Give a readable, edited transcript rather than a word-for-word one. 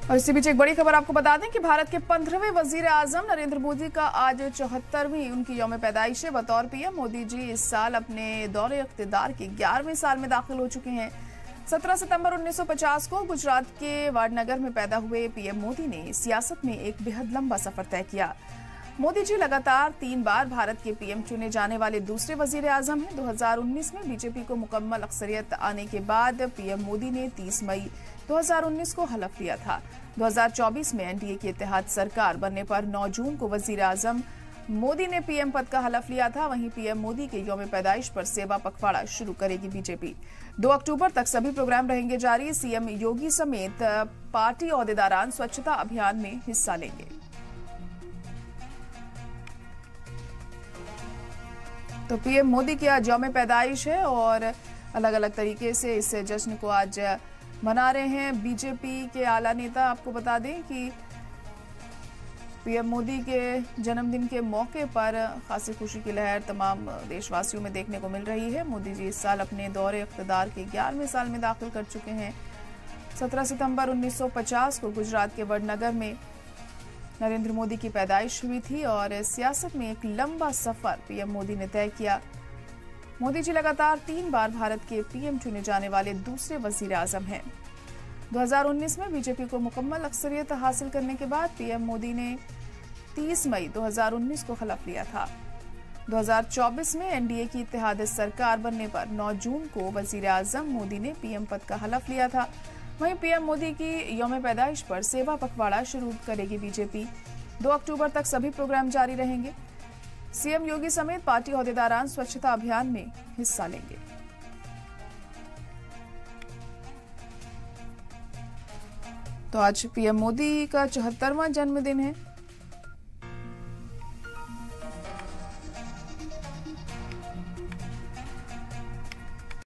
और इसी बीच एक बड़ी खबर आपको बता दें कि भारत के 15वें वजीर आजम नरेंद्र मोदी का आज 74वीं उनकी यौम पैदाइश है। बतौर पीएम मोदी जी इस साल अपने दौरे इख्तिदार के 11वें साल में दाखिल हो चुके हैं। 17 सितंबर 1950 को गुजरात के वाडनगर में पैदा हुए पीएम मोदी ने सियासत में एक बेहद लंबा सफर तय किया। मोदी जी लगातार 3 बार भारत के पीएम चुने जाने वाले दूसरे वजीर आजम हैं। 2019 में बीजेपी को मुकम्मल अक्सरियत आने के बाद पीएम मोदी ने 30 मई 2019 को हलफ लिया था। 2024 में एनडीए की इत्तेहाद सरकार बनने पर 9 जून को वजीर आजम मोदी ने पीएम पद का हलफ लिया था। वहीं पीएम मोदी के यौम पैदाइश पर सेवा पखवाड़ा शुरू करेगी बीजेपी। 2 अक्टूबर तक सभी प्रोग्राम रहेंगे जारी। सीएम योगी समेत पार्टी ओहदेदारान स्वच्छता अभियान में हिस्सा लेंगे। तो पीएम मोदी की आज यौम पैदाइश है और अलग अलग तरीके से इस जश्न को आज मना रहे हैं बीजेपी के आला नेता। आपको बता दें कि पीएम मोदी के जन्मदिन के मौके पर खासी खुशी की लहर तमाम देशवासियों में देखने को मिल रही है। मोदी जी इस साल अपने दौरे इख्तिदार के 11वें साल में दाखिल कर चुके हैं। 17 सितंबर 1950 को गुजरात के वडनगर में नरेंद्र मोदी की पैदाइश हुई थी और सियासत में एक लंबा सफर पीएम मोदी ने तय किया। मोदी जी लगातार 3 बार भारत के पीएम चुने जाने वाले दूसरे वजीर आजम हैं। 2019 में बीजेपी को मुकम्मल अक्सरियत हासिल करने के बाद पीएम मोदी ने 30 मई 2019 को हलफ लिया था। 2024 में एनडीए की इत्तेहाद सरकार बनने पर 9 जून को वजीर आजम मोदी ने पीएम पद का हलफ लिया था। वहीं पीएम मोदी की यौम पैदाइश पर सेवा पखवाड़ा शुरू करेगी बीजेपी। 2 अक्टूबर तक सभी प्रोग्राम जारी रहेंगे। सीएम योगी समेत पार्टी ओहदेदारान स्वच्छता अभियान में हिस्सा लेंगे। तो आज पीएम मोदी का 74वां जन्मदिन है।